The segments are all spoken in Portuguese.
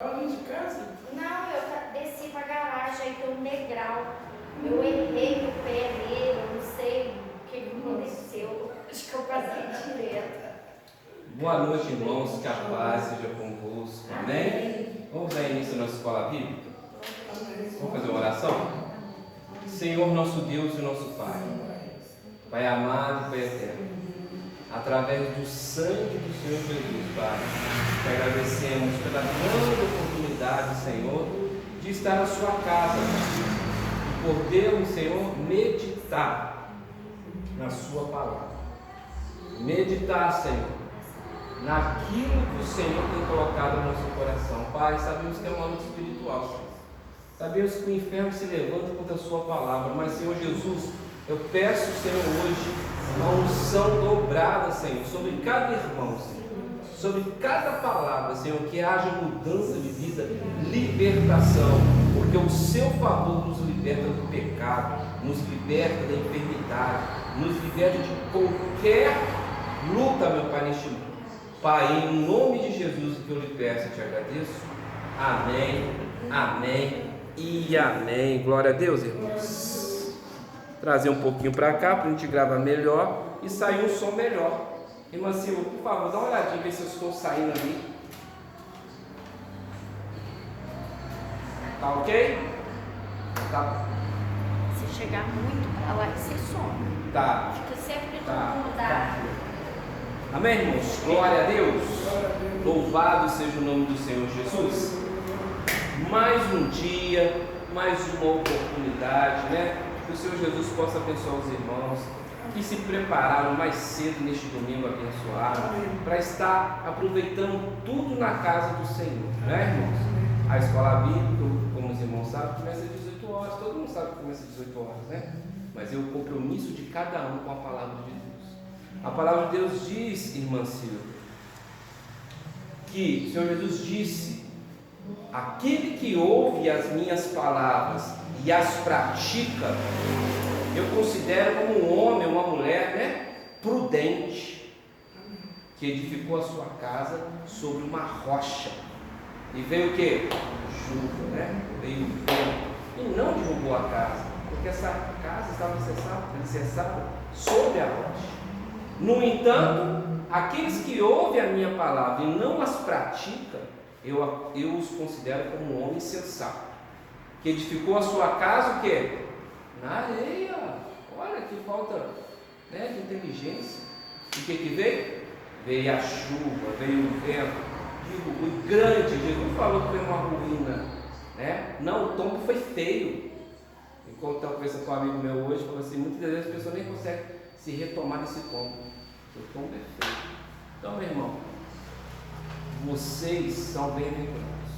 Ali de casa? Não, eu desci pra garagem, aí tem um degrau. Eu errei o pé nele, eu não sei o que aconteceu. Acho que eu passei direto. Boa noite, irmãos, que a paz seja convosco. Amém? Vamos dar início à nossa escola bíblica? Vamos fazer uma oração? Senhor, nosso Deus e nosso Pai, Pai amado e Pai eterno, através do sangue do Senhor Jesus, Pai, te agradecemos pela grande oportunidade, Senhor, de estar na sua casa, e podermos, Senhor, meditar na sua palavra. Meditar, Senhor, naquilo que o Senhor tem colocado no nosso coração. Pai, sabemos que é uma luta espiritual, Senhor. Sabemos que o inferno se levanta contra a sua palavra, mas, Senhor Jesus, eu peço, Senhor, hoje, uma unção dobrada, Senhor, sobre cada irmão, Senhor, sobre cada palavra, Senhor, que haja mudança de vida, libertação, porque o seu favor nos liberta do pecado, nos liberta da enfermidade, nos liberta de qualquer luta, meu Pai, neste mundo. Pai, em nome de Jesus, que eu lhe peço e te agradeço. Amém, amém e amém. Glória a Deus, irmãos. Trazer um pouquinho para cá, para a gente gravar melhor e sair um som melhor. Irmã Silva, por favor, dá uma olhadinha, ver se eu estou saindo ali. Tá ok? Tá. Se chegar muito pra lá, você some. Tá. Fica sempre todo Tá. mundo da... Amém, irmãos? Glória a Deus. Louvado seja o nome do Senhor Jesus. Mais um dia, mais uma oportunidade, né? Que o Senhor Jesus possa abençoar os irmãos que se prepararam mais cedo neste domingo abençoado para estar aproveitando tudo na casa do Senhor, né, irmãos? A escola bíblica, como os irmãos sabem, começa às 18 horas. Todo mundo sabe que começa às 18 horas, né? Mas é o compromisso de cada um com a palavra de Deus. A palavra de Deus diz, irmã Silvia, que o Senhor Jesus disse: aquele que ouve as minhas palavras e as pratica, eu considero como um homem ou uma mulher, né, prudente, que edificou a sua casa sobre uma rocha. E veio o que? Chuva, né? Veio o vento e não derrubou a casa, porque essa casa estava alicerçada sobre a rocha. No entanto, aqueles que ouvem a minha palavra e não as praticam, eu os considero como um homem sensato, que edificou a sua casa o quê? Na areia. Olha que falta, né, de inteligência. E o que veio? Veio a chuva, veio o vento, o grande. Jesus falou que foi uma ruína, né? Não, o tombo foi feio. Enquanto eu estava conversando com um amigo meu hoje, falou assim: muitas vezes as pessoas nem conseguem se retomar desse tombo. O tombo é feio. Então, meu irmão, vocês são bem-aventurados,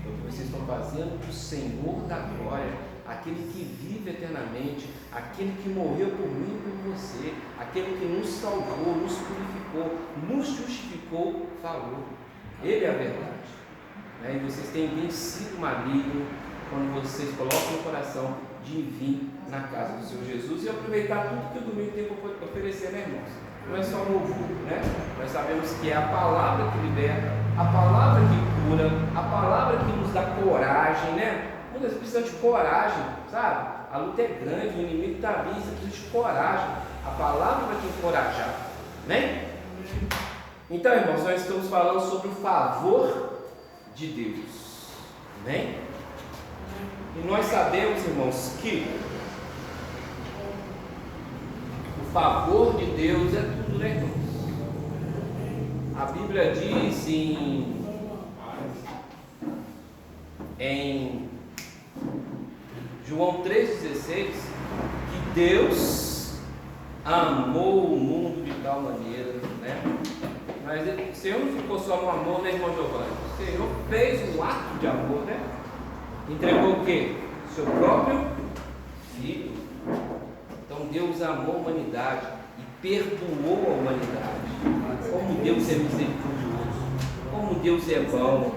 porque vocês estão fazendo o Senhor da glória, aquele que vive eternamente, aquele que morreu por mim e por você, aquele que nos salvou, nos purificou, nos justificou, falou. Ele é a verdade, né? E vocês têm vencido o maligno quando vocês colocam no coração de vir na casa do Senhor Jesus e aproveitar tudo que o domingo tem para oferecer, né, irmãos? Não é só louvor, né? Nós sabemos que é a palavra que liberta, a palavra que cura, a palavra que nos dá coragem, né? Muitas vezes precisam de coragem, sabe? A luta é grande, o inimigo está vindo, você precisa de coragem. A palavra vai te encorajar, né? Então, irmãos, nós estamos falando sobre o favor de Deus, né? E nós sabemos, irmãos, que o favor de Deus é tudo, né, irmãos? A Bíblia diz em João 3,16 que Deus amou o mundo de tal maneira, né? Mas o Senhor não ficou só no amor, né, irmão Giovanni? O Senhor fez um ato de amor, né? Entregou o quê? Seu próprio Filho. Então Deus amou a humanidade e perdoou a humanidade. Como Deus é misericordioso, como Deus é bom,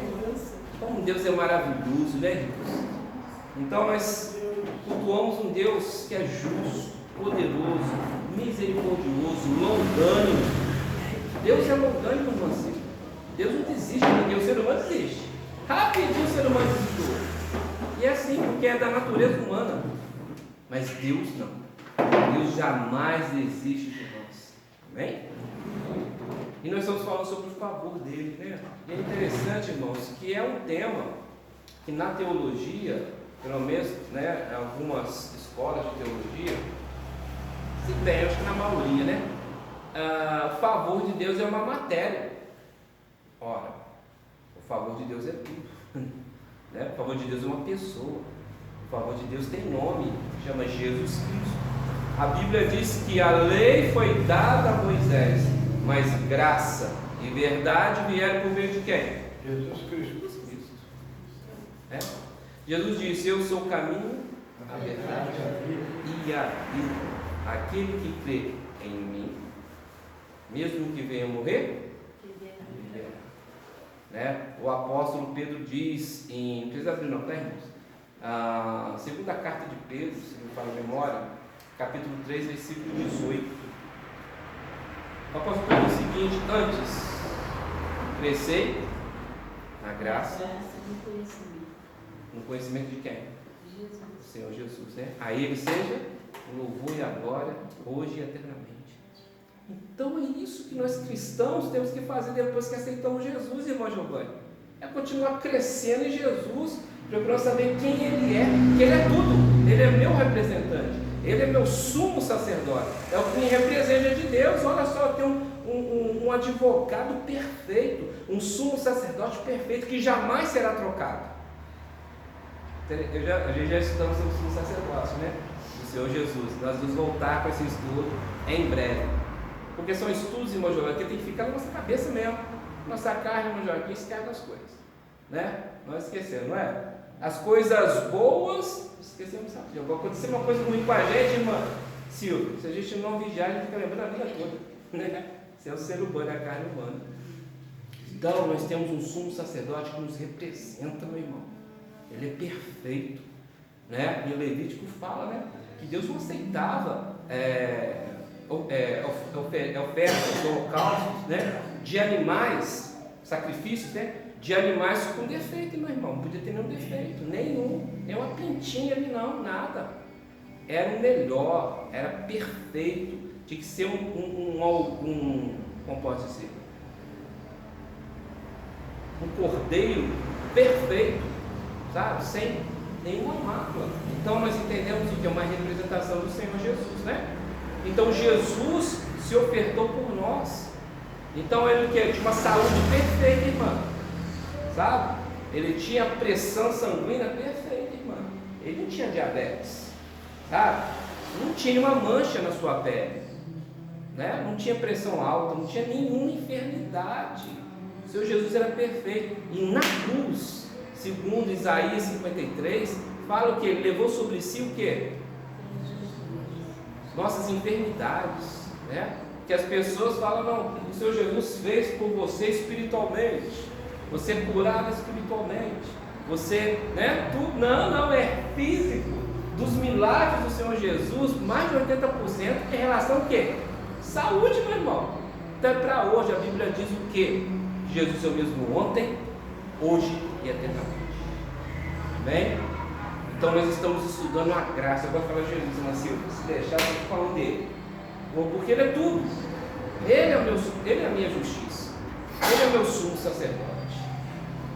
como Deus é maravilhoso, né, irmãos? Então nós cultuamos um Deus que é justo, poderoso, misericordioso, longânimo. Deus é longânimo com você. Deus não desiste de ninguém, o ser humano desiste. é da natureza humana. Mas Deus não. Deus jamais desiste de nós. Amém? E nós estamos falando sobre o favor dele, né? E é interessante, irmãos, que é um tema que na teologia, pelo menos, né, em algumas escolas de teologia, se bem, acho que na maioria, né? O favor de Deus é uma matéria. Ora, o favor de Deus é tudo. Né? O favor de Deus é uma pessoa. O favor de Deus tem nome, chama Jesus Cristo. A Bíblia diz que a lei foi dada a Moisés, mas graça e verdade vieram por meio de quem? Jesus Cristo. É? Jesus disse: eu sou o caminho, a verdade e a vida. Aquele que crê em mim, mesmo que venha morrer, viverá. Né? O apóstolo Pedro diz em, não precisa abrir não, tá, irmãos? A segunda carta de Pedro, se não me falha a memória, capítulo 3, versículo 18. O apóstolo Pedro diz o seguinte: antes, crescei na graça, no conhecimento de quem? Jesus. O Senhor Jesus, né? A Ele seja o louvor e a glória, hoje e eternamente. Então é isso que nós cristãos temos que fazer depois que aceitamos Jesus, irmão Giovanni. É continuar crescendo em Jesus, procurando saber quem Ele é, que Ele é tudo. Ele é meu representante, Ele é meu sumo sacerdote, é o que me representa de Deus. Olha só, eu tenho um advogado perfeito, um sumo sacerdote perfeito, que jamais será trocado. A gente já estudamos sobre o sumo sacerdócio, né? Do Senhor Jesus. Nós vamos voltar com esse estudo em breve. Porque são estudos, irmão Joaquim, que tem que ficar na nossa cabeça mesmo. Nossa carne, irmão Joaquim, esquece das coisas. Né? Nós esquecemos, não é? As coisas boas, esquecemos, sabe? Vai acontecer uma coisa ruim com a gente, irmã Silvia. Se a gente não vigiar, a gente fica lembrando a vida toda. Né? Isso é o ser humano, é a carne humana. Então, nós temos um sumo sacerdote que nos representa, meu irmão. Ele é perfeito. Né? E o Levítico fala, né, que Deus não aceitava ofertas, holocaustos, né, de animais, sacrifícios, né, de animais com defeito, meu irmão. Não podia ter nenhum defeito, nenhum. Nem uma pintinha ali, não, nada. Era o melhor, era perfeito. Tinha que ser como pode dizer? Um cordeiro perfeito, sabe? Sem nenhuma mácula. Então nós entendemos o que é uma representação do Senhor Jesus, né? Então Jesus se ofertou por nós. Então ele tinha uma saúde perfeita, irmã, sabe? Ele tinha pressão sanguínea perfeita, irmã. Ele não tinha diabetes, sabe? Não tinha uma mancha na sua pele, né? Não tinha pressão alta, não tinha nenhuma enfermidade. O Senhor Jesus era perfeito. E na cruz, segundo Isaías 53, fala o que? Ele levou sobre si o que? Nossas enfermidades, né? Que as pessoas falam, não, o Senhor Jesus fez por você espiritualmente, você é curado espiritualmente, você, né? Tudo, não, é físico. Dos milagres do Senhor Jesus, mais de 80% é em relação ao quê? Saúde, meu irmão. Então é para hoje, a Bíblia diz o quê? Jesus é o mesmo ontem, hoje e eternamente. Amém? Então nós estamos estudando a graça. Eu gosto de falar de Jesus, mas se deixar, eu estou falando dele. Porque ele é tudo. Ele é a minha justiça. Ele é o meu sumo sacerdote.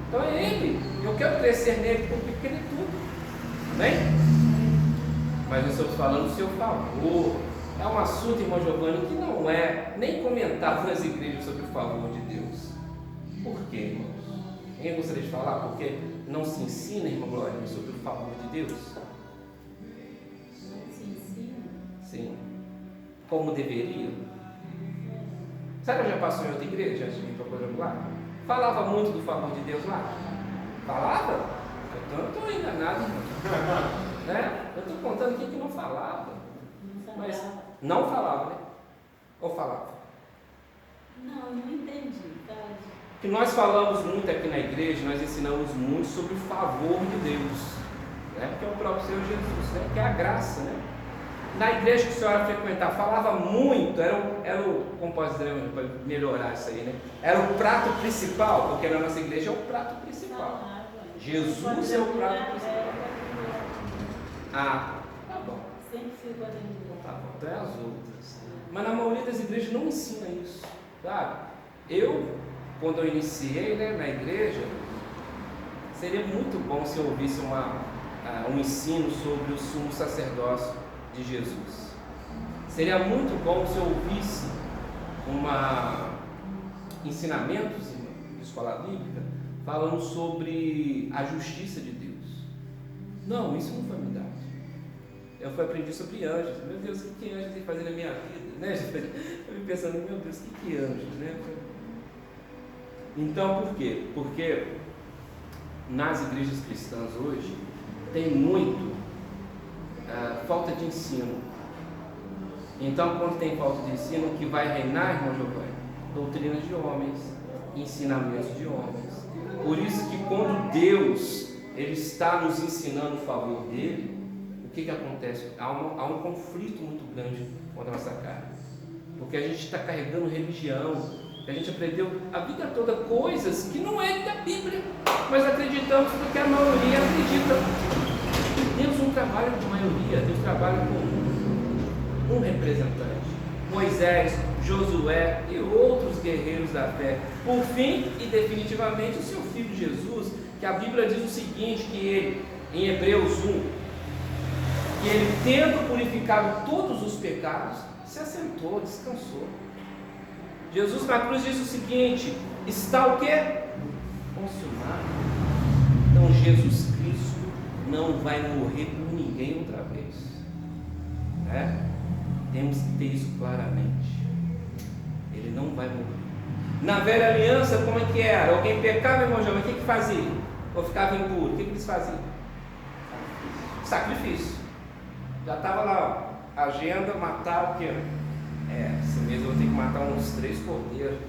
Então é ele. Eu quero crescer nele porque ele é tudo. Amém? Mas nós estamos falando do seu favor. É um assunto, irmão Giovanni, que não é nem comentado nas igrejas sobre o favor de Deus. Por quê, irmãos? Alguém gostaria de falar? Porque não se ensina, irmã Glória, sobre o favor de Deus? Não se ensina? Sim. Como deveria? Sabe que eu já passou em outra igreja, antes de vir para o quadrangular? Falava muito do favor de Deus lá? Falava? Então eu estou enganado, irmão. Né? Eu estou contando aqui que não falava. Mas não falava, né? Ou falava? Não, eu não entendi. Que nós falamos muito aqui na igreja, nós ensinamos muito sobre o favor de Deus, né? Que é o próprio Senhor Jesus, né? Que é a graça, né? Na igreja que a senhora frequentava, falava muito, era o como pode dizer, para melhorar isso aí, né? Era o prato principal, porque na nossa igreja é o prato principal. Jesus é o prato principal. Ah, tá bom. Sempre fui para dentro. Tá bom, então é as outras. Mas na maioria das igrejas não ensina isso, sabe? Quando eu iniciei, né, na igreja, seria muito bom se eu ouvisse um ensino sobre o sumo sacerdócio de Jesus. Seria muito bom se eu ouvisse ensinamentos de escola bíblica falando sobre a justiça de Deus. Não, isso não foi me dado. Eu fui aprender sobre anjos. Meu Deus, o que anjos tem que fazer na minha vida? Né? Eu fico pensando, meu Deus, o que anjos, né? Então, por quê? Porque nas igrejas cristãs hoje tem muito falta de ensino. Então, quando tem falta de ensino, o que vai reinar, irmão Giovanni? Doutrinas de homens, ensinamentos de homens. Por isso que quando Deus ele está nos ensinando o favor dele, o que acontece? Há um conflito muito grande contra a nossa carne. Porque a gente está carregando religião, a gente aprendeu a vida toda coisas que não é da Bíblia, mas acreditamos porque a maioria acredita. Deus não trabalha com maioria, Deus trabalha com um representante. Moisés, Josué e outros guerreiros da fé. Por fim e definitivamente o seu filho Jesus, que a Bíblia diz o seguinte, que ele, em Hebreus 1, que ele, tendo purificado todos os pecados, se assentou, descansou. Jesus na cruz diz o seguinte: está o quê? Consumado. Então Jesus Cristo não vai morrer por ninguém outra vez, né? Temos que ter isso claramente. Ele não vai morrer. Na velha aliança, como é que era? Alguém pecava, irmão João, o que fazia? Ou ficava impuro, o que eles faziam? Sacrifício. Já estava lá, ó, agenda, matar o quê? Esse mês eu vou ter que matar uns 3 cordeiros.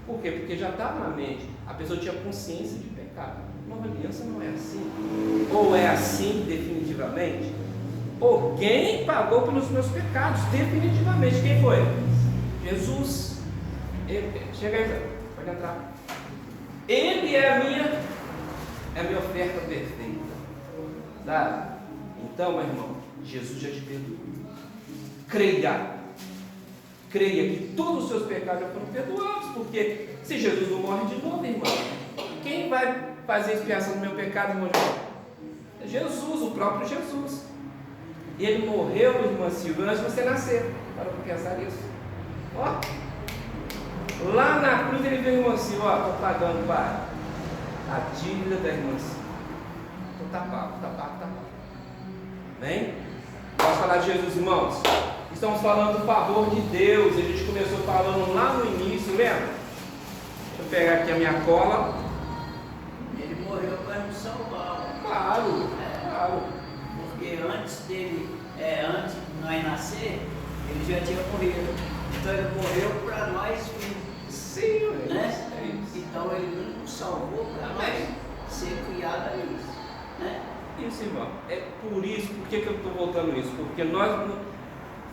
Por quê? Porque já estava na mente. A pessoa tinha consciência de pecado. Nova aliança não é assim. Ou é assim definitivamente, ou quem pagou pelos meus pecados definitivamente. Quem foi? Jesus. Chega aí, pode entrar. Ele é a minha oferta perfeita, sabe? Então, meu irmão, Jesus já te perdoou. Creia que todos os seus pecados já foram perdoados, porque se Jesus não morre de novo, irmão, quem vai fazer expiação do meu pecado, irmão? É Jesus, o próprio Jesus. E ele morreu, irmã Silvia, antes de você nascer. Para pensar nisso. Ó, lá na cruz ele veio, irmã Silvia, ó, estou pagando, pai, a dívida da irmã Silvia. Então tá pago. Amém? Posso falar de Jesus, irmãos? Estamos falando do favor de Deus. A gente começou falando lá no início, lembra? Deixa eu pegar aqui a minha cola. Ele morreu para nos salvar. Claro. Porque antes antes de nós nascer, ele já tinha morrido. Então ele morreu para nós vivos. Sim, né? É isso. Então ele nos salvou para nós ser criado a isso, né? Isso, irmão. É por isso, por que eu estou voltando nisso? Porque nós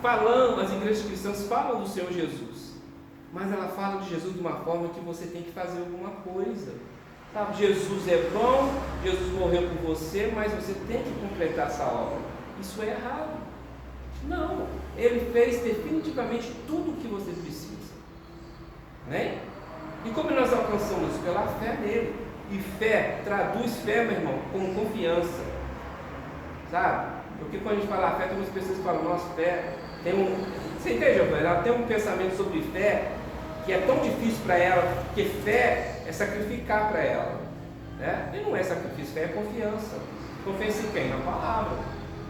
falamos, as igrejas cristãs falam do Senhor Jesus, mas ela fala de Jesus de uma forma que você tem que fazer alguma coisa. Sabe? Jesus é bom, Jesus morreu por você, mas você tem que completar essa obra. Isso é errado. Não, ele fez definitivamente tudo o que você precisa, né? E como nós alcançamos isso? Pela fé nele. E fé, traduz fé, meu irmão, com confiança, sabe? Porque quando a gente fala fé, tem umas pessoas que falam, nossa, fé você entende, ela tem um pensamento sobre fé que é tão difícil para ela, porque fé é sacrificar para ela, né? E não é sacrifício, fé é confiança. Confiança em quem? Na palavra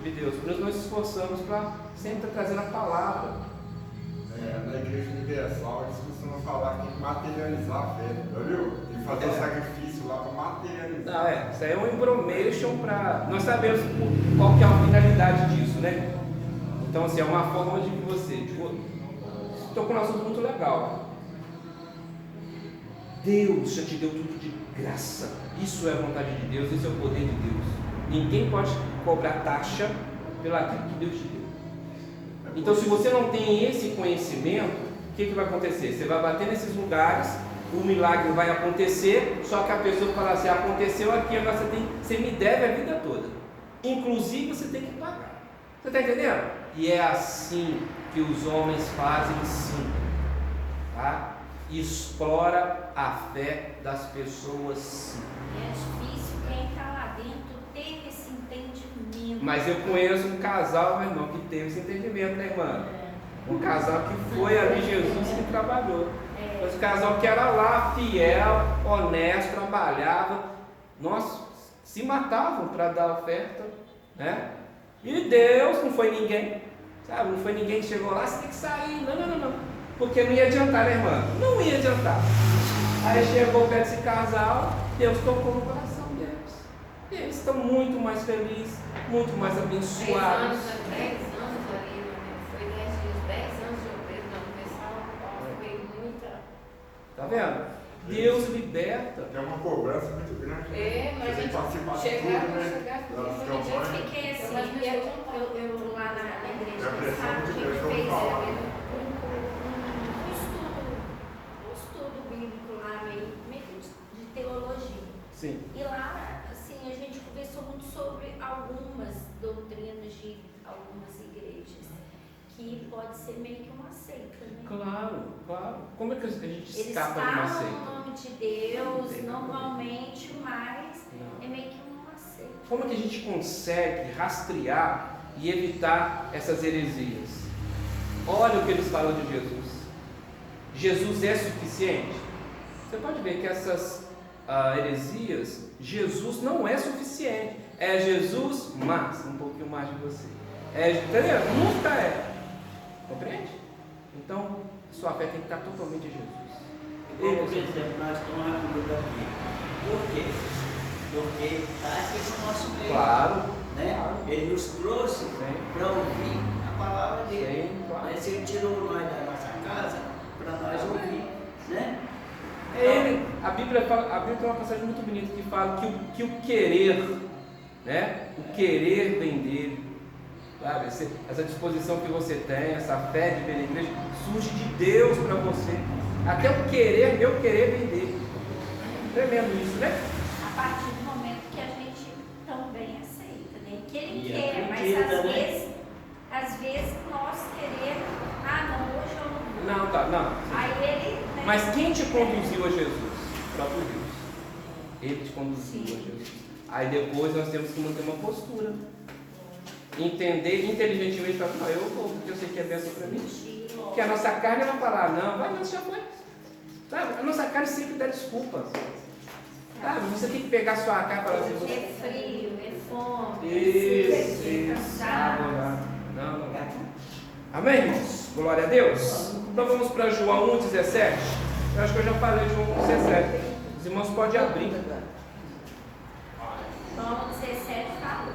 de Deus. Por isso nós nos esforçamos para sempre estar trazendo a palavra. Na Igreja Universal eles costumam falar que tem que materializar a fé, viu? Tem que fazer sacrifício lá para materializar. Isso aí é um embromation para... Nós sabemos qual que é a finalidade disso, né? Então, assim, é uma forma de você... Estou com um assunto muito legal. Deus já te deu tudo de graça. Isso é a vontade de Deus, esse é o poder de Deus. Ninguém pode cobrar taxa pelo aquilo que Deus te deu. Então, se você não tem esse conhecimento, o que vai acontecer? Você vai bater nesses lugares, o milagre vai acontecer, só que a pessoa fala assim, aconteceu aqui, agora você me deve a vida toda. inclusive você tem que pagar. Você está entendendo? E é assim que os homens fazem sim, tá? Explora a fé das pessoas sim. É difícil quem está lá dentro ter esse entendimento. Mas eu conheço um casal, meu irmão, que teve esse entendimento, né, irmã? Um casal que foi ali Jesus que trabalhou. Mas um casal que era lá, fiel, honesto, trabalhava. Nossa, se matavam para dar oferta, né? E Deus não foi ninguém, sabe? Não foi ninguém que chegou lá, você tem que sair. Não. Porque não ia adiantar, né, irmã? Não ia adiantar. Aí chegou perto desse casal, Deus tocou no coração deles. E eles estão muito mais felizes, muito mais abençoados. 10 anos ali, né? Foi 10 dias, 10 anos de obreiro na Universal, foi muita. Tá vendo? Deus liberta. Tem uma cobrança muito grande. Mas Você tem que participar de chegar, tudo, né? chegar, Das Eu campanhas. fiquei assim, eu lá na igreja, É a pressão sabe? A que gente Deus fez fala. um estudo bíblico lá, meio de teologia. Sim. E lá, assim, a gente conversou muito sobre algumas doutrinas de algumas igrejas, que pode ser meio que uma seita, né? Claro. Como é que a gente Eles escapa de uma falam seita? no nome de Deus, Não. normalmente, mas Não. é meio que uma seita. Como é que a gente consegue rastrear e evitar essas heresias? Olha o que eles falam de Jesus. Jesus é suficiente? Você pode ver que essas heresias, Jesus não é suficiente. É Jesus, mas um pouquinho mais de você. Entendeu? Nunca é. Compreende? Então, sua fé tem que estar totalmente em Jesus. Por exemplo, nós estamos reunidos aqui. Por quê? Porque está aqui no nosso meio. Claro. Né? Claro. Ele nos trouxe para ouvir a palavra dele. Sim, claro. Mas ele tirou nós da nossa casa para nós ouvir. Né? A Bíblia tem uma passagem muito bonita que fala que o querer, né? O querer vem dele. Sabe? Essa disposição que você tem, essa fé de vir à igreja, surge de Deus para você. Até o querer, meu querer vem dele. Tremendo isso, né? A partir do momento que a gente também aceita, né? Que ele E quer, mas acredita, né? às vezes nós queremos, hoje eu não vou. Não. Aí ele. Né? Mas quem te conduziu a Jesus? O próprio Deus. Ele te conduziu a Jesus. Aí depois nós temos que manter uma postura. Entender inteligentemente, falar, não, eu vou, porque eu sei que é bênção para mim. Porque a nossa carne vai falar, não, vai, mas já foi. Sabe? A nossa carne sempre dá desculpas. Sabe? Você tem que pegar sua carne e falar assim, você... É frio, é fome, Isso. é cansado. Não. Amém, irmãos? Glória a Deus. Então vamos para João 1,17. Eu acho que eu já falei de João 1,17. Os irmãos podem abrir. João 17 falou.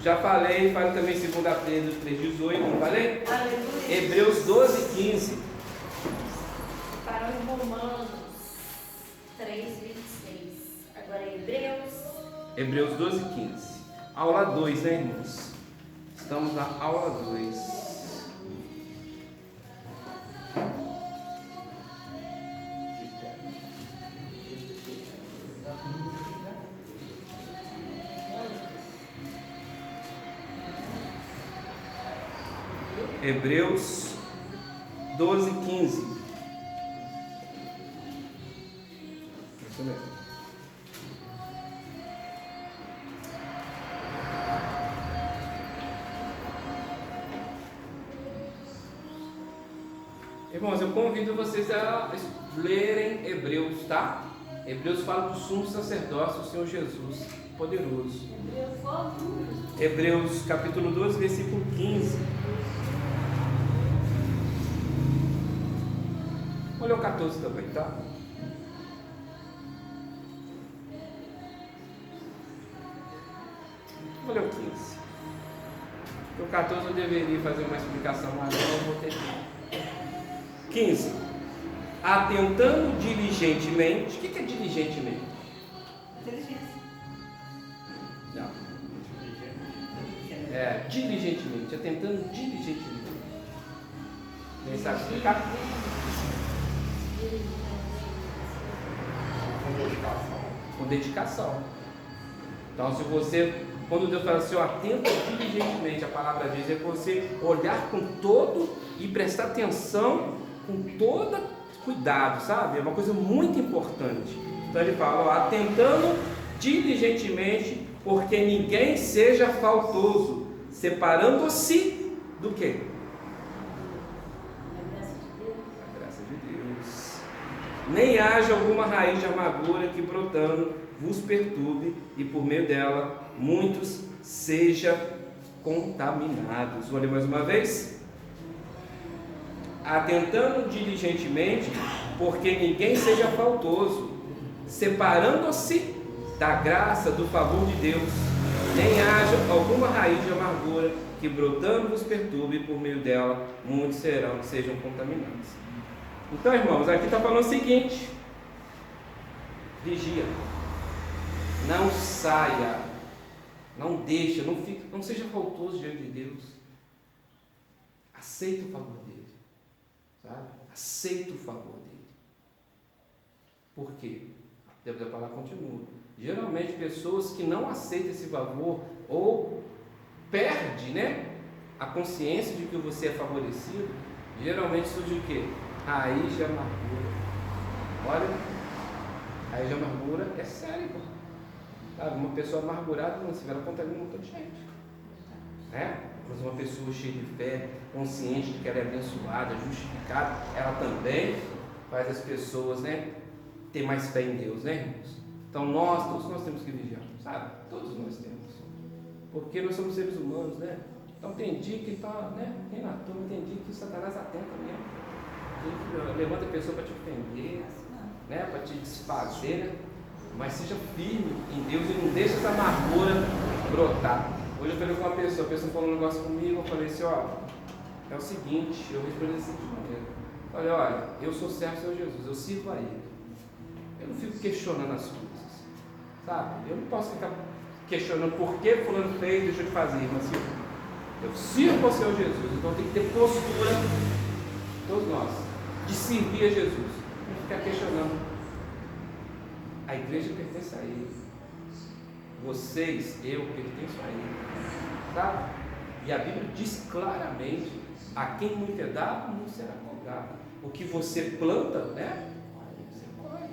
Já falei também 2 Pedro 3,18, não falei? Aleluia. Hebreus 12,15. Para os Romanos 3,26. Agora Hebreus 12,15. Aula 2, né, irmãos? Estamos na aula 2. Hebreus 12,15. Isso mesmo. Irmãos, eu convido vocês a lerem Hebreus, tá? Hebreus fala do sumo sacerdócio, do Senhor Jesus, poderoso. Hebreus capítulo 12, versículo 15. Olha o 14 também, tá? Olha o 15. O 14 eu deveria fazer uma explicação, mas eu não vou ter tempo. 15. Atentando diligentemente. O que é diligentemente? Inteligência. Não. Diligentemente. Atentando diligentemente. Quem sabe explicar? Com dedicação. Com dedicação. Então, se você Quando Deus fala assim, ó, atenta diligentemente, a palavra diz, é você olhar com todo e prestar atenção com todo cuidado, sabe? É uma coisa muito importante. Então ele fala, ó, atentando diligentemente, porque ninguém seja faltoso, separando-se do quê? A graça de Deus. Nem haja alguma raiz de amargura que brotando vos perturbe e por meio dela muitos sejam contaminados. Vou ler mais uma vez. Atentando diligentemente, porque ninguém seja faltoso, separando-se da graça, do favor de Deus, nem haja alguma raiz de amargura que brotando vos perturbe e por meio dela muitos sejam contaminados. Então, irmãos, aqui está falando o seguinte: vigia, não saia, não deixa, não seja faltoso diante de Deus. Aceita o favor dele, sabe? Aceita o favor dele. Por quê? A palavra continua. Geralmente pessoas que não aceitam esse favor ou perde, né, a consciência de que você é favorecido, geralmente surge o quê? Raiz de amargura. Olha, raiz de amargura é sério, pô. Sabe, uma pessoa amargurada, não se vê, ela contamina um montão de gente, né? Mas uma pessoa cheia de fé, consciente de que ela é abençoada, justificada, ela também faz as pessoas, né, ter mais fé em Deus, né, irmãos? Então todos nós temos que vigiar, sabe? Todos nós temos. Porque nós somos seres humanos, né? Então tem dia que está, né, nem na turma, tem dia que o Satanás atenta mesmo. Ele levanta a pessoa para te ofender, né, para te desfazer, né? Mas seja firme em Deus e não deixe essa amargura brotar. Hoje eu falei com uma pessoa, a pessoa falou um negócio comigo, eu falei assim, ó, é o seguinte, eu respondi da seguinte maneira. Falei, olha, eu sou servo do Senhor Jesus, eu sirvo a Ele. Eu não fico questionando as coisas, sabe? Eu não posso ficar questionando por que fulano fez, deixa eu te fazer, mas eu sirvo ao Senhor Jesus, então tem que ter postura, todos nós, de servir a Jesus, não ficar questionando. A igreja pertence a Ele, vocês, eu pertenço a Ele, sabe? E a Bíblia diz claramente, a quem muito é dado, muito será cobrado. O que você planta, né? Você colhe.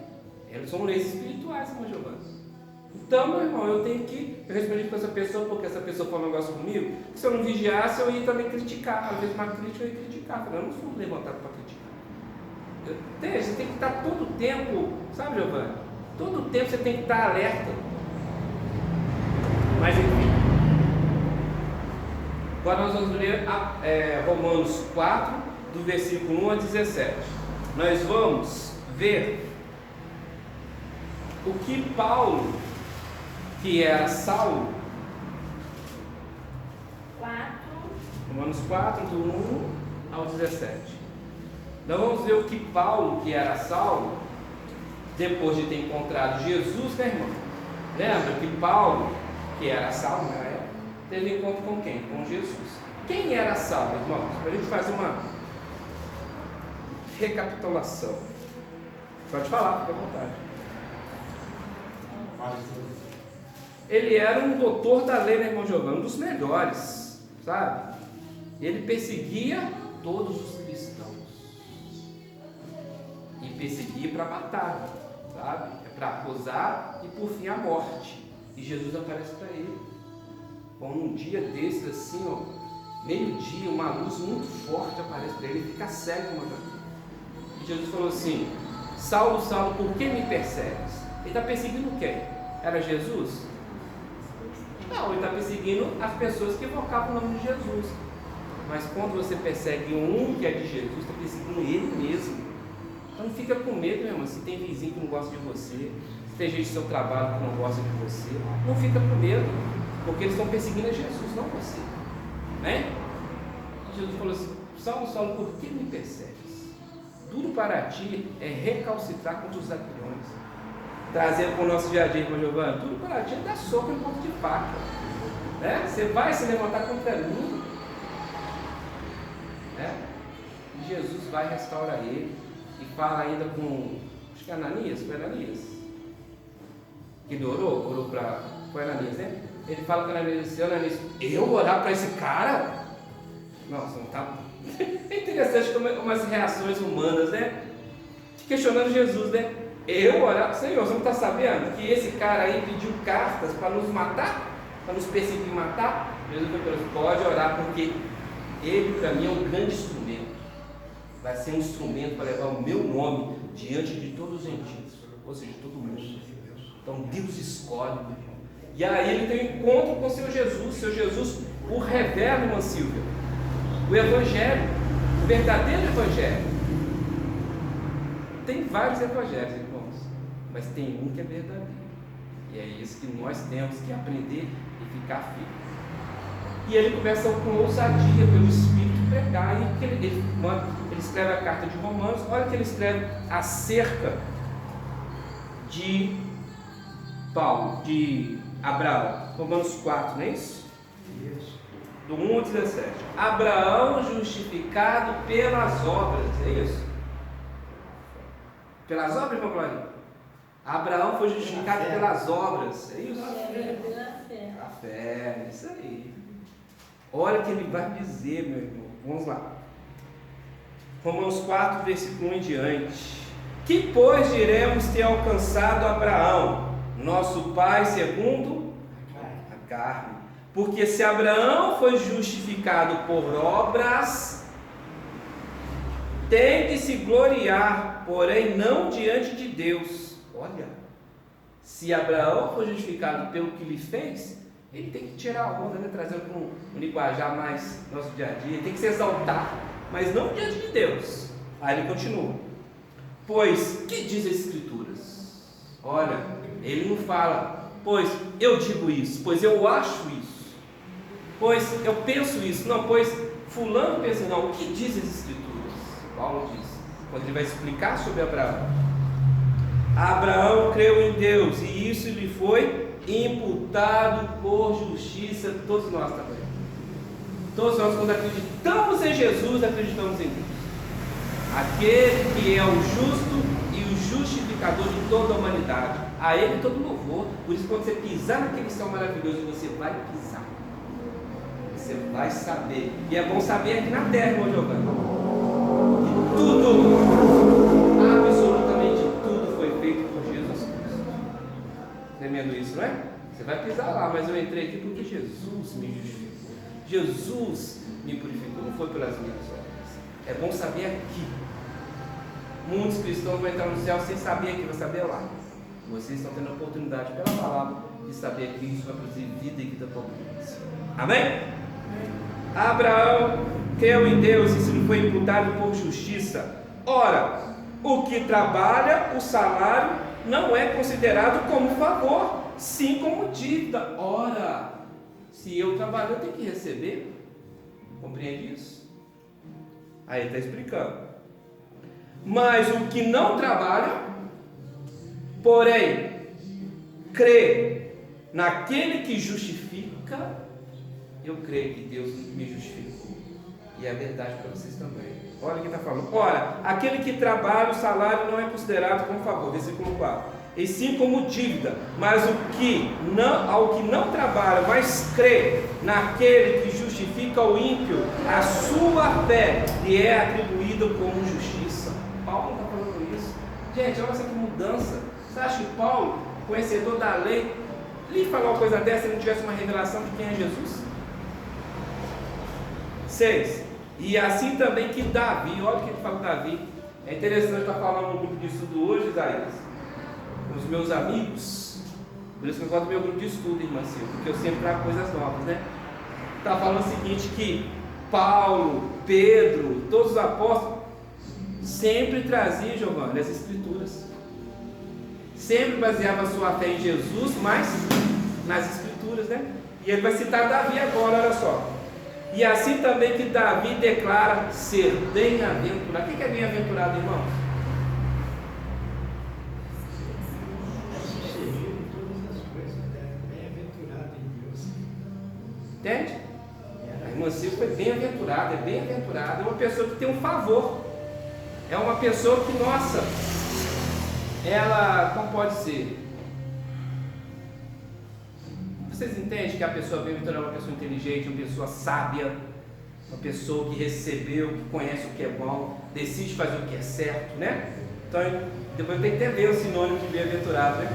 Elas são leis espirituais, irmão Giovanni. Então, meu irmão, eu respondi para essa pessoa, porque essa pessoa falou um negócio comigo, que se eu não vigiasse, eu ia também criticar. Às vezes uma crítica eu ia criticar. Eu não fui levantado para criticar. Você tem que estar todo o tempo, sabe, Giovanni? Todo o tempo você tem que estar alerta. Mas enfim. Agora nós vamos ler Romanos 4, do versículo 1 a 17. Nós vamos ver o que Paulo, que era Saulo, 4. Romanos 4, do 1 ao 17. Nós vamos ver o que Paulo, que era Saulo, depois de ter encontrado Jesus, né, irmão? Lembra que Paulo, que era Saulo na época, teve encontro com quem? Com Jesus. Quem era Saulo, irmãos? Para a gente fazer uma recapitulação. Pode falar, fica à vontade. Ele era um doutor da lei, né, irmão Giovanni? Um dos melhores, sabe? Ele perseguia todos os cristãos. E perseguia para matar, sabe? Para acusar e por fim a morte. E Jesus aparece para ele. Como um dia desses, assim, ó, meio-dia, uma luz muito forte aparece para ele, ele fica cego, irmão Giovanni. E Jesus falou assim: Saulo, Saulo, por que me persegues? Ele está perseguindo quem? Era Jesus? Não, ele está perseguindo as pessoas que invocavam o nome de Jesus. Mas quando você persegue um que é de Jesus, está perseguindo ele mesmo. Então não fica com medo, meu irmão. Se tem vizinho que não gosta de você, se tem gente do seu trabalho que não gosta de você, não fica com medo, porque eles estão perseguindo a Jesus, não você, né? E Jesus falou assim: Saulo, Saulo, por que me persegues? Duro para ti é recalcitrar contra os aguilhões. Trazendo para o nosso dia a dia, irmão Giovanni, tudo para ti é dar soco em ponto de faca, né? Você vai se levantar contra mim, né? E Jesus vai restaurar ele e fala ainda com, acho que é Ananias, foi Ananias que ele orou para, foi Ananias, né? ele fala com Ananias, eu orar para esse cara? Nossa, não tá. É interessante como as reações humanas, né? Questionando Jesus, né? Eu orar, Senhor, você não está sabendo que esse cara aí pediu cartas para nos matar? Para nos perseguir e matar? Jesus falou, pode orar, porque ele para mim é um grande instrumento. Vai ser um instrumento para levar o meu nome diante de todos os gentios, ou seja, de todo mundo. Então Deus escolhe, meu irmão. E aí ele tem um encontro com o seu Jesus o revela, irmã Silvia, o Evangelho, o verdadeiro Evangelho. Tem vários evangelhos, irmãos, mas tem um que é verdadeiro, e é isso que nós temos que aprender e ficar firme. E ele começa com ousadia pelo Espírito pregar, e ele escreve a carta de Romanos. Olha o que ele escreve acerca de Paulo, de Abraão, Romanos 4, não é isso? Do 1 ao 17. Abraão justificado pelas obras, é isso? Pelas obras, irmão Clarinho? Abraão foi justificado pelas obras, é isso? A fé, isso aí. Olha o que ele vai dizer, meu irmão. Vamos lá. Romanos 4, versículo 1 em diante. Que, pois, diremos ter alcançado Abraão, nosso pai segundo a carne? Porque se Abraão foi justificado por obras, tem de se gloriar, porém não diante de Deus. Olha, se Abraão foi justificado pelo que lhe fez, ele tem que tirar a onda, né? Trazendo para um linguajar mais nosso dia a dia, ele tem que se exaltar, mas não diante de Deus. Aí ele continua, pois, que diz as Escrituras? Olha, ele não fala, pois eu digo isso, pois eu acho isso, pois eu penso isso, não, pois fulano pensa, não, o que diz as Escrituras? Paulo diz, quando ele vai explicar sobre Abraão. Abraão creu em Deus e isso lhe foi imputado por justiça. Todos nós também. Todos nós, quando acreditamos em Jesus, acreditamos em Deus. Aquele que é o justo e o justificador de toda a humanidade. A Ele todo louvor. Por isso, quando você pisar naquele céu maravilhoso, você vai pisar. Você vai saber. E é bom saber aqui na terra, irmão Giovanni. Tudo, absolutamente tudo foi feito por Jesus Cristo. Tremendo isso, não é? Você vai pisar lá, mas eu entrei aqui porque Jesus me justificou. Jesus me purificou, não foi pelas minhas obras. É bom saber aqui. Muitos cristãos vão entrar no céu sem saber aqui, vai saber lá. Vocês estão tendo a oportunidade pela palavra de saber que isso vai produzir vida e vida abundância. Amém? Abraão creu em Deus e isso lhe foi imputado por justiça. Ora, o que trabalha, o salário não é considerado como favor, sim como dívida. Ora, se eu trabalho, eu tenho que receber. Compreende isso? Aí ele está explicando. Mas o que não trabalha, porém, crê naquele que justifica, eu creio que Deus me justificou. E é verdade para vocês também. Olha o que está falando. Ora, aquele que trabalha, o salário não é considerado como favor. Versículo 4. E sim como dívida. Mas ao que não trabalha, mas crê naquele que justifica o ímpio, a sua fé lhe é atribuída como justiça. Paulo está falando isso. Gente, olha essa que mudança. Você acha que Paulo, conhecedor da lei, lhe falou uma coisa dessa se não tivesse uma revelação de quem é Jesus? 6. E assim também que Davi, olha o que ele fala de Davi. É interessante estar falando no grupo de estudo hoje, Isaías, com os meus amigos. Por isso que eu gosto do meu grupo de estudo, irmã Silvia, porque eu sempre trago coisas novas, né? Está falando o seguinte, que Paulo, Pedro, todos os apóstolos sempre traziam, Giovanni, as Escrituras. Sempre baseava a sua fé em Jesus, mas nas Escrituras, né? E ele vai citar Davi agora, olha só. E assim também que Davi declara ser bem-aventurado. O que é bem-aventurado, irmão? Entende? A irmã Silvia foi bem-aventurada, é bem-aventurada. É uma pessoa que tem um favor. É uma pessoa que, nossa, ela, como pode ser? Vocês entendem que a pessoa bem-aventurada é uma pessoa inteligente, uma pessoa sábia, uma pessoa que recebeu, que conhece o que é bom, decide fazer o que é certo, né? Então, depois tem que entender o sinônimo de bem-aventurado, né?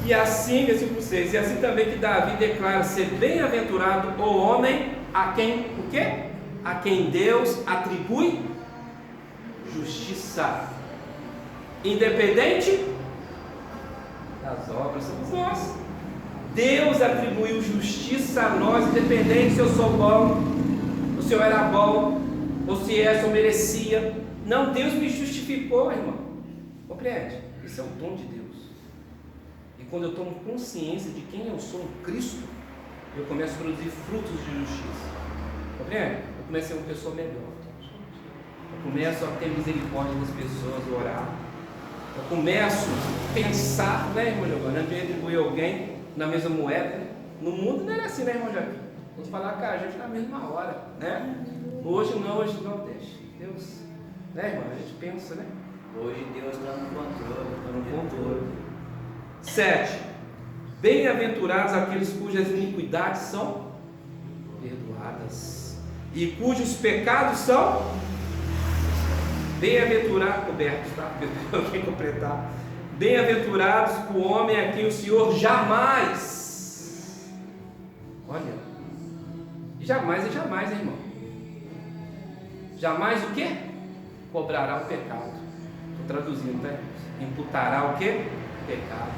E assim, versículo 6, e assim também que Davi declara ser bem-aventurado o homem a quem, o quê? A quem Deus atribui justiça, independente das obras, somos nós. Deus atribuiu justiça a nós, independente se eu sou bom, ou se eu era bom, ou se eu merecia. Não, Deus me justificou, irmão. Compreende? Isso é o dom de Deus. E quando eu tomo consciência de quem eu sou em Cristo, eu começo a produzir frutos de justiça. Compreende? Eu começo a ser uma pessoa melhor. Eu começo a ter misericórdia das pessoas, orar. Eu começo a pensar, né, irmão Giovanni, antes de retribuir alguém na mesma moeda. No mundo não era assim, né, irmão Joaquim? Vamos falar com a gente na mesma hora, né? Hoje não, deixa. Deus, né, irmão? A gente pensa, né? Hoje Deus está no controle. Está no controle. 7. Bem-aventurados aqueles cujas iniquidades são perdoadas e cujos pecados são bem-aventurados, cobertos, tá? Quem completar. Bem-aventurados o homem a quem o Senhor jamais, olha, jamais, irmão, jamais o quê? Cobrará o pecado. Estou traduzindo, tá? Imputará o quê? Pecado.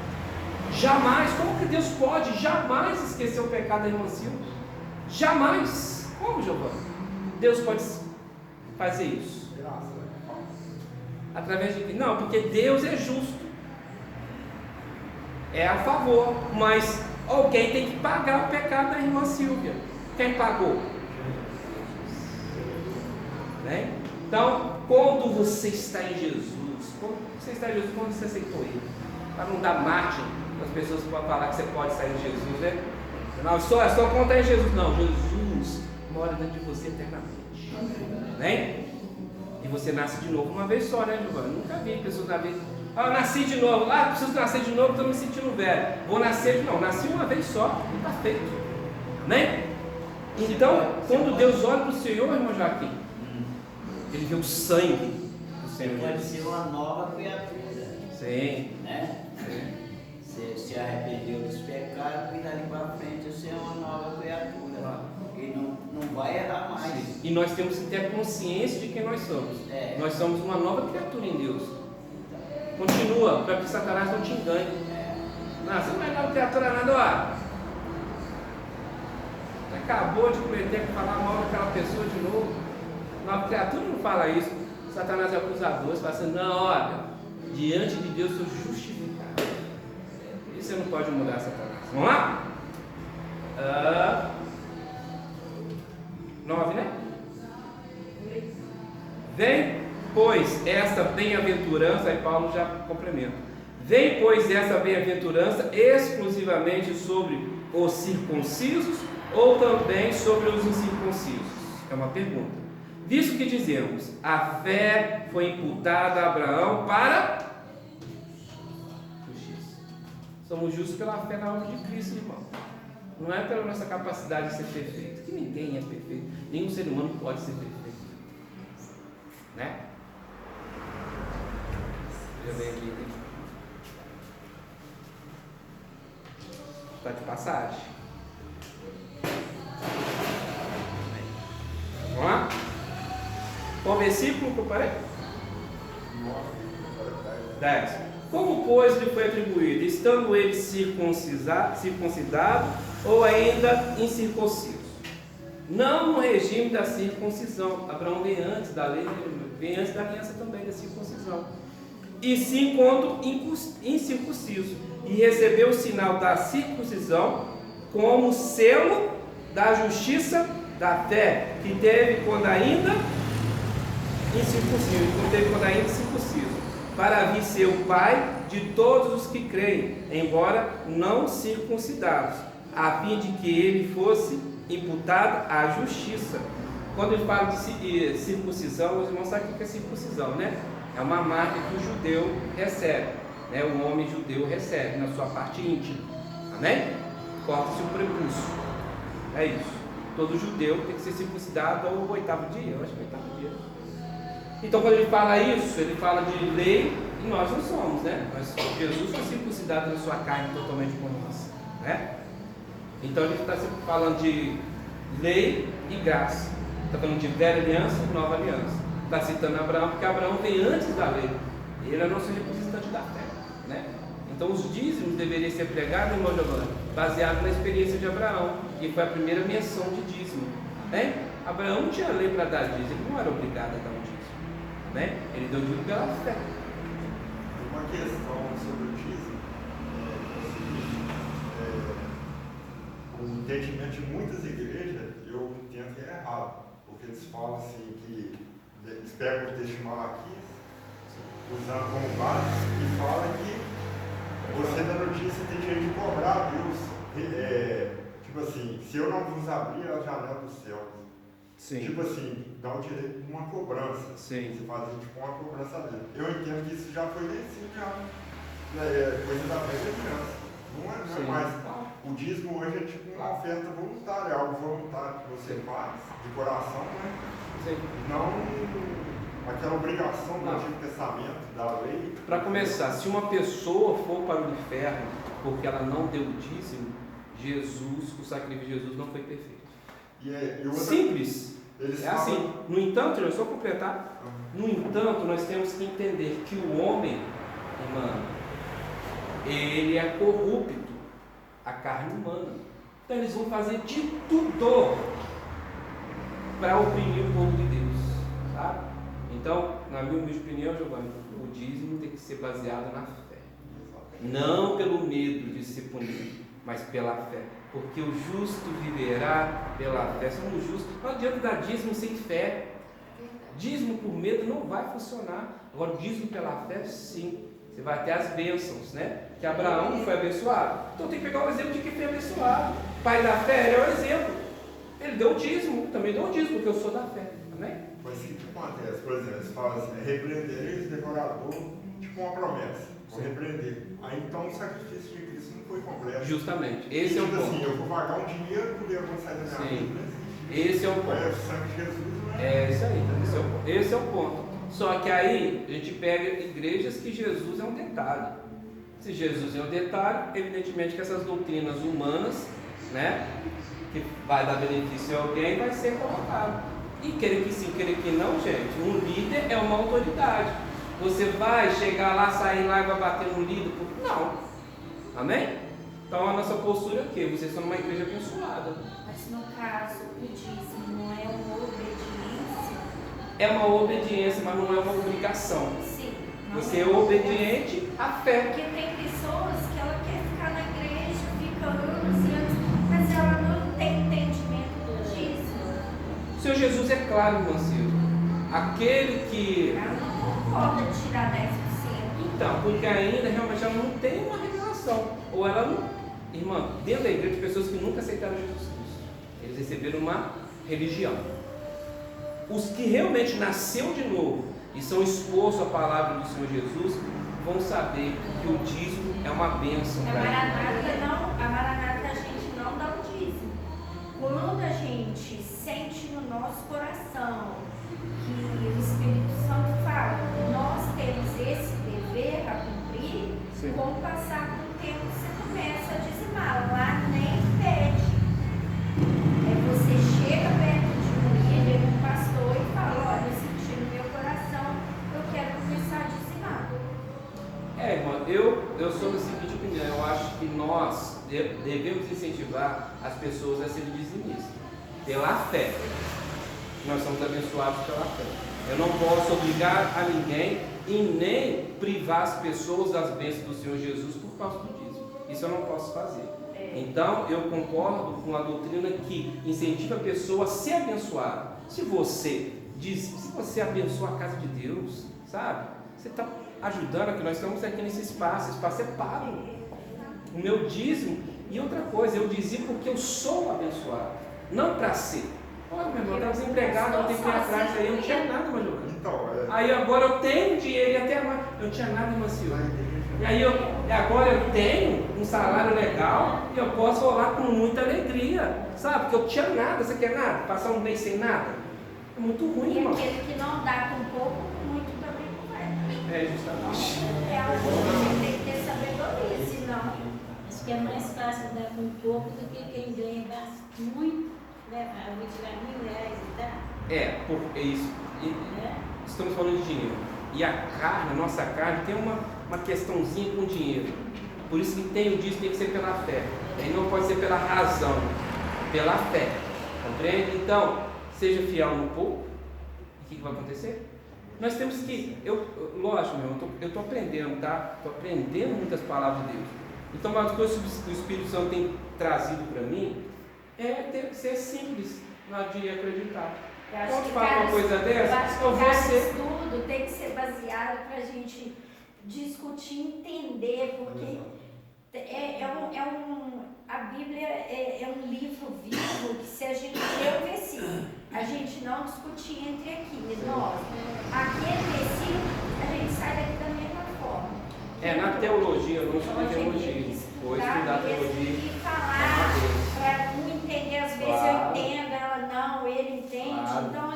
Jamais. Como que Deus pode jamais esquecer o pecado da irmã Silvia? Jamais. Como, Giovanni? Deus pode fazer isso? Através de quem? Não, porque Deus é justo. É a favor, mas alguém tem que pagar o pecado da irmã Silvia. Quem pagou? Né? Então, quando você está em Jesus, quando você aceitou Ele, para não dar margem para as pessoas que podem falar que você pode sair de Jesus, né? Não, só conta em Jesus. Não, Jesus mora dentro de você eternamente. Né? E você nasce de novo uma vez só, né, Giovanni? Nunca vi pessoas na vida. Eu nasci de novo. Preciso nascer de novo, estou me sentindo velho. Vou nascer de novo. Nasci uma vez só e está feito. Né? Então, quando Deus olha para o Senhor, irmão Joaquim, Ele vê o sangue do Senhor. Pode ser uma nova criatura. Sim. Né? Você se arrependeu dos pecados e dali para frente você é uma nova criatura. E não vai errar mais. Sim. E nós temos que ter consciência de quem nós somos. Nós somos uma nova criatura em Deus. Continua, para que Satanás não te engane. Não, você não é nova criatura nada, ó. Acabou de cometer, falar mal daquela pessoa de novo. Nova criatura não fala isso. Satanás é acusador. Você fala assim, não, olha, diante de Deus eu sou justificado. E você não pode mudar Satanás. Vamos lá? 9, né? Vem, pois, essa bem-aventurança, aí Paulo já complementa. Vem, pois, essa bem-aventurança exclusivamente sobre os circuncisos ou também sobre os incircuncisos? É uma pergunta. Visto que dizemos, a fé foi imputada a Abraão para justiça. Somos justos pela fé na obra de Cristo, irmão. Não é pela nossa capacidade de ser perfeito, que ninguém é perfeito, nenhum ser humano pode ser perfeito, né? Veja bem aqui, está de passagem. Vamos lá? Qual versículo que eu parei? 10. Como, pois, lhe foi atribuído? Estando ele circuncidado ou ainda incircunciso? Não no regime da circuncisão. Abraão vem antes da lei, vem antes da aliança também da circuncisão. E sim quando incircunciso. E recebeu o sinal da circuncisão como selo da justiça da fé, que teve quando ainda incircunciso, para vir ser o pai de todos os que creem, embora não circuncidados, a fim de que ele fosse imputado à justiça. Quando ele fala de circuncisão, os irmãos sabem o que é circuncisão, né? É uma marca que o judeu recebe, né? O homem judeu recebe na sua parte íntima. Amém? corta-se o prepúcio. É isso. Todo judeu tem que ser circuncidado ao 8º dia, eu acho que é o 8º dia. Então quando ele fala isso, ele fala de lei e nós não somos, né? Mas Jesus foi circuncidado na sua carne totalmente como nós, né? Então ele está sempre falando de lei e graça. Está falando de velha aliança e nova aliança. Está citando Abraão, porque Abraão vem antes da lei. Ele é nosso representante da fé, né? Então os dízimos deveriam ser pregados, irmão Giovanni, baseado na experiência de Abraão, que foi a primeira menção de dízimo, né? Abraão não tinha lei para dar dízimo, ele não era obrigado a dar um dízimo, né? Ele deu dízimo pela fé. Uma questão sobre o dízimo o entendimento de muitas igrejas, eu entendo que é errado, porque eles falam assim que eles pegam o texto de Malaquias, usando como base, e falam que você dando dízimo tem direito de cobrar a Deus. Tipo assim, se eu não vos abrir a janela dos céus, Sim. tipo assim, dá o direito de uma cobrança. Sim. Você faz tipo uma cobrança dele. Eu entendo que isso já foi vencido, já. Coisa da fé de criança. Não é mais. O dízimo hoje é tipo uma oferta voluntária, algo voluntário que você faz de coração, né? Sim. Não aquela obrigação do Antigo Testamento, da lei. Para começar, se uma pessoa for para o inferno porque ela não deu o dízimo, o sacrifício de Jesus não foi perfeito. Simples. É assim. No entanto, eu só completar. No entanto, nós temos que entender que o homem, irmão, ele é corrupto, a carne humana. Então eles vão fazer de tudo para oprimir o povo de Deus, sabe? Então, na minha humilde opinião, Giovanni, o dízimo tem que ser baseado na fé. Não pelo medo de ser punido, mas pela fé. Porque o justo viverá pela fé. Somos justos. Não adianta dar dízimo sem fé. Dízimo por medo não vai funcionar. Agora, o dízimo pela fé, sim. Você vai ter as bênçãos, né? Que Abraão foi abençoado. Então tem que pegar o exemplo de quem foi abençoado. Pai da fé, ele é o exemplo. Ele deu o dízimo, também deu o dízimo, porque eu sou da fé. Amém? Mas o que acontece? Por exemplo, eles falam assim, repreendereis o devorador, tipo uma promessa. Vou repreender. Aí então o sacrifício de Cristo não foi completo. Justamente. Esse é o ponto. Assim, eu vou pagar um dinheiro para o demônio sair da minha vida. Esse é o ponto. É o sangue de Jesus, né? É isso aí. Esse é o ponto. Só que aí a gente pega igrejas que Jesus é um detalhe. Se Jesus é um detalhe, evidentemente que essas doutrinas humanas, né, que vai dar benefício a alguém, vai ser colocado. E querer que sim, querer que não, gente, um líder é uma autoridade. Você vai chegar lá, sair lá e vai bater no líder? Não. Amém? Então a nossa postura é o quê? Vocês são uma igreja abençoada. Mas no caso, o dízimo não é uma obediência? É uma obediência, mas não é uma obrigação. Sim. Você é obediente à fé. Porque tem pessoas que ela quer ficar na igreja, fica anos e anos, mas ela não tem entendimento do dízimo. O Senhor Jesus é claro, irmão Silvio. Aquele que... Ela não concorda de tirar 10%. Então, porque ainda realmente ela não tem uma revelação. Ou ela não... Irmã, dentro da igreja, pessoas que nunca aceitaram Jesus Cristo. Eles receberam uma religião. Os que realmente nasceu de novo e são expostos à palavra do Senhor Jesus, vão saber que o dízimo é uma bênção para eles. A Maranata a gente não dá o dízimo. Quando a gente sente no nosso coração que o Espírito Santo fala, nós temos esse dever a cumprir, Sim. com o passar do tempo você começa a dizimar. Lá nem pede. Você chega perto de um líder, um pastor e fala, olha, eu senti no meu coração, eu quero começar a dizimar. Irmã, eu sou da seguinte opinião. Eu acho que nós devemos incentivar as pessoas a serem dizimistas pela fé. Nós somos abençoados pela fé. Eu não posso obrigar a ninguém e nem privar as pessoas das bênçãos do Senhor Jesus por causa do dízimo. Isso eu não posso fazer. Então eu concordo com a doutrina que incentiva a pessoa a ser abençoada. Se você abençoa a casa de Deus, sabe? Você está ajudando aqui. Nós estamos aqui nesse espaço. Esse espaço é pago. O meu dízimo. E outra coisa, eu dizia porque eu sou abençoado, não para ser. Olha, meu irmão, eu estava desempregado há um tempo atrás, aí eu não tinha nada mais jogando. Então, Aí agora eu tenho dinheiro e até mais. Eu não tinha nada, irmã Silvia. Na igreja, E aí agora eu tenho um salário legal e eu posso orar com muita alegria, sabe? Porque eu tinha nada, você quer nada? Passar um mês sem nada? É muito ruim, E irmão. aquele que não dá com pouco, com muito também não vai. É, justamente. É algo que você tem que ter sabedoria, senão. Acho que é mais fácil dar com pouco do que quem ganha muito, né? Eu vou tirar R$1.000 e dá. É, é isso. Né? Estamos falando de dinheiro. E a carne, a nossa carne, tem uma questãozinha com dinheiro. Por isso que tem o dízimo, tem que ser pela fé. E não pode ser pela razão, pela fé. Compreende? Então, seja fiel no pouco. E o que vai acontecer? Nós temos que. Lógico, eu estou aprendendo, tá? Estou aprendendo muitas palavras de Deus. Então, uma das coisas que o Espírito Santo tem trazido para mim é ser simples na hora de acreditar. Eu acho Quando que fala uma coisa dessa, eu acho que eu vou cada ser. estudo tem que ser baseado para a gente discutir, entender, porque a Bíblia é um livro vivo que, se a gente ler o versículo, a gente não discutir entre aqui, nós, aquele versículo, a gente sai daqui da mesma forma. Na teologia, eu não Então, a estudei gente tem teologia. que Vou estudar mesmo teologia. e falar para um entender, às vezes Claro. eu entendo, ela não, ele entende, Claro. então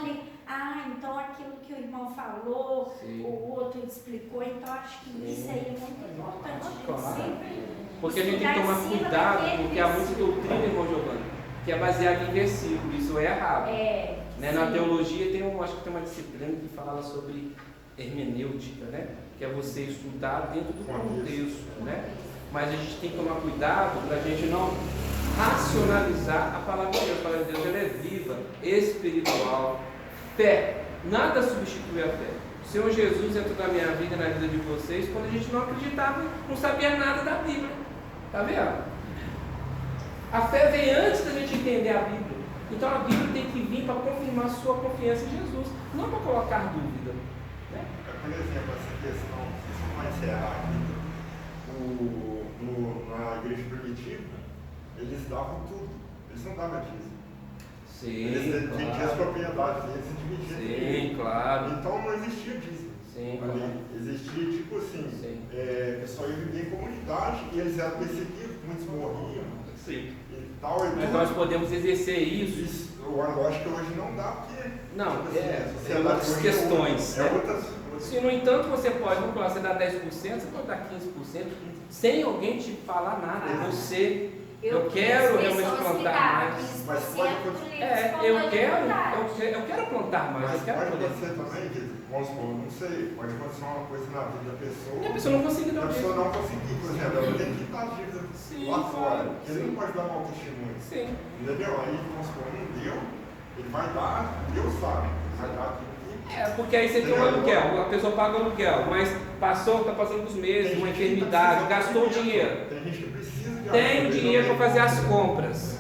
então aquilo que o irmão falou, Sim. o outro explicou, então acho que isso aí é muito importante, a gente Claro. sempre Porque a gente tem que estudar tomar em cima cuidado, daquele porque há muita versículo. doutrina, irmão Giovanni, que é baseada em versículo. Isso é errado. Né? Na sim. teologia acho que tem uma disciplina que fala sobre hermenêutica, né? Que é você estudar dentro do contexto, né? Mas a gente tem que tomar cuidado para a gente não racionalizar a palavra de Deus. A palavra de Deus ela é viva, espiritual, fé. Nada substitui a fé. O Senhor Jesus entrou na minha vida e na vida de vocês quando a gente não acreditava, não sabia nada da Bíblia. Está vendo? A fé vem antes da gente entender a Bíblia. Então a Bíblia tem que vir para confirmar sua confiança em Jesus, não para colocar dúvida. Né? Por exemplo, essa questão, se você vai encerrar aqui, na igreja primitiva, eles davam tudo, eles não davam dízimo. Eles dividiam as propriedades deles e dividiam. Sim, claro. Então não existia dízimo. Sim, Ali. claro. Existia tipo assim, Sim. o pessoal ia viver em comunidade e eles eram perseguidos, muitos morriam Sim. e tal. E Mas tudo. nós podemos exercer isso. Eu acho que hoje não dá, porque Não, tipo assim, a é sociedade outras hoje questões. É outras. Se, no entanto, você pode, vamos falar, você dá 10%, você pode dar 15%, sem alguém te falar nada. Você, eu quero realmente plantar mais. Mas pode acontecer. Eu quero plantar mais, Mas eu quero pode poder. acontecer também, que, vamos supor, não sei, pode acontecer uma coisa na vida da pessoa. E a pessoa não consegue A dar pessoa mesmo. não conseguir, por exemplo, ela tem que estar dívida Sim, lá claro, fora. Ele sim. não pode dar mau testemunho. Sim. Entendeu? Aí, vamos supor, não deu, ele vai dar, Deus sabe, vai dar aquilo que. Porque aí você tem um aluguel, a pessoa paga o aluguel, mas está passando os meses, uma enfermidade, gastou o dinheiro. Tem gente que precisa de Tem o ajuda, dinheiro para também. fazer as compras.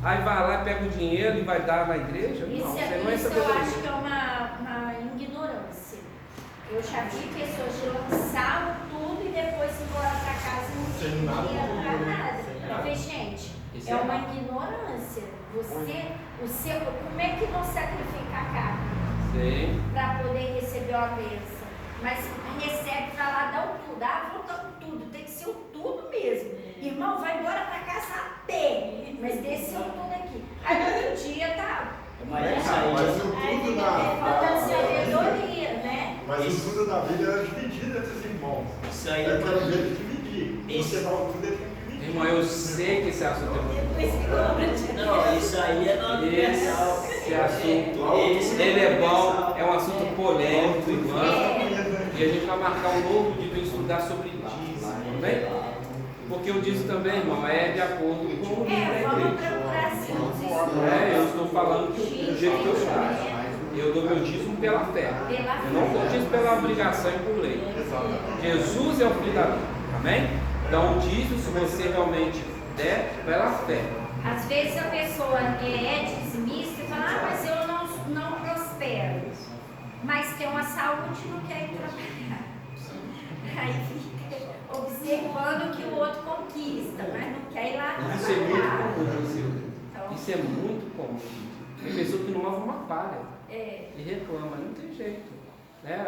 Aí vai lá, pega o dinheiro e vai dar na igreja? Não, Isso você não é eu acho sabedoria. que é uma ignorância. Eu já vi pessoas que lançavam tudo e depois se embora para casa e não Sem tinha nada, dinheiro para nada. sem Eu nada. falei, gente, Isso é é uma errado. ignorância. Como é que não sacrifica a carne Sim. para poder receber uma bênção? Mas recebe para lá, dá o tudo. Vou dar o tudo, tem que ser o tudo mesmo. Irmão, vai embora para casa a pé, mas desceu tudo aqui. Aí outro dia tá. Mas isso aí, Mas o tudo Falta da sabedoria, né? Mas o tudo da vida era dividido entre os irmãos. isso aí, Eu quero ver ele dividir. Isso. Você fala tudo, ele tem que dividir. Irmão, eu sei que esse assunto é muito. Depois que compra. não, isso aí é no universal. Esse assunto, ele é bom, é um assunto polêmico, irmão. E a gente vai marcar um novo dia para estudar sobre dízimo, também? Porque o dízimo também, irmão, é de acordo com o livro da Vamos igreja. procurar sim os estudos. Eu estou falando do jeito que eu faço. Eu dou meu dízimo pela fé. Eu não dou dízimo pela obrigação e por lei. Jesus é o filho da lei. Amém? Então o dízimo, se você realmente der, pela fé. Às vezes a pessoa é dizimista e fala, mas eu não prospero. Mas tem uma saúde e não quer ir trabalhar. Aí fica observando o que o outro conquista, mas não quer ir lá Isso é muito trabalhar. comum, Silvio. Então, Isso é muito comum. Tem pessoa que não lava uma palha é. e reclama, não tem jeito. né?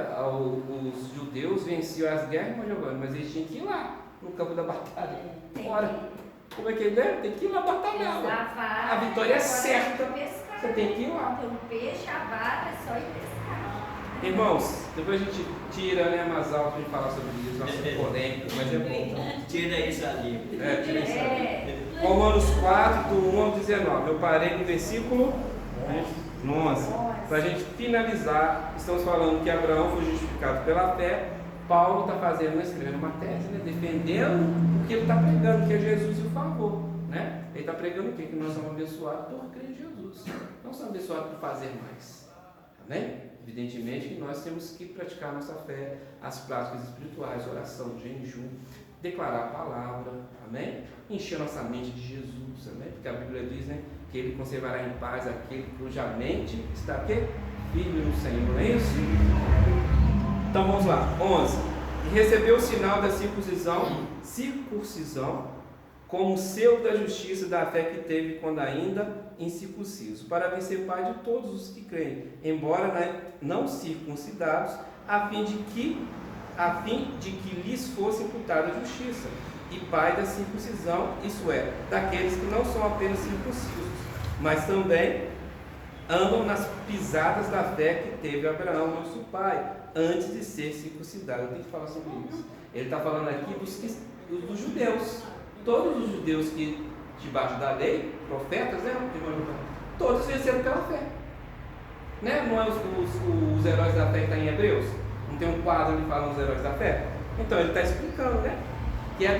Os judeus venciam as guerras, irmão Giovanni, mas eles tinham que ir lá no campo da batalha. Ora, como é que ele é? Tem que ir lá batalhar. A vitória é certa. Você tem que ir lá. Tem um peixe, a vara, é só ir pescar. Irmãos, depois a gente tira, né, mais alto para gente falar sobre isso, nossa polêmica, mas é bom. Tira isso ali. Tira isso ali. Romanos 4, do 1 ao 19. Eu parei no versículo 11. Para a gente finalizar, estamos falando que Abraão foi justificado pela fé. Paulo está escrevendo uma tese, né, defendendo o que ele está pregando, que é Jesus e o favor. Né? Ele está pregando o quê? Que nós somos abençoados por crer em Jesus. Não somos abençoados por fazer mais. Amém? Evidentemente que nós temos que praticar nossa fé, as práticas espirituais, oração, jejum, declarar a palavra, amém? Encher nossa mente de Jesus, amém? Porque a Bíblia diz, né, que Ele conservará em paz aquele cuja mente está aqui, firme no Senhor, não é isso? Então vamos lá, 11. E recebeu o sinal da circuncisão, como selo da justiça da fé que teve quando ainda incircunciso, para vencer pai de todos os que creem, embora não circuncidados, a fim de que lhes fosse imputada a justiça, e pai da circuncisão, isso é, daqueles que não são apenas circuncisos, mas também andam nas pisadas da fé que teve Abraão, nosso pai, antes de ser circuncidado. Eu tenho que falar sobre isso. Ele está falando aqui dos judeus. Todos os judeus que, debaixo da lei, profetas, né, todos venceram pela fé. Né? Não é os heróis da fé que está em Hebreus? Não tem um quadro que fala dos heróis da fé? Então ele está explicando, né?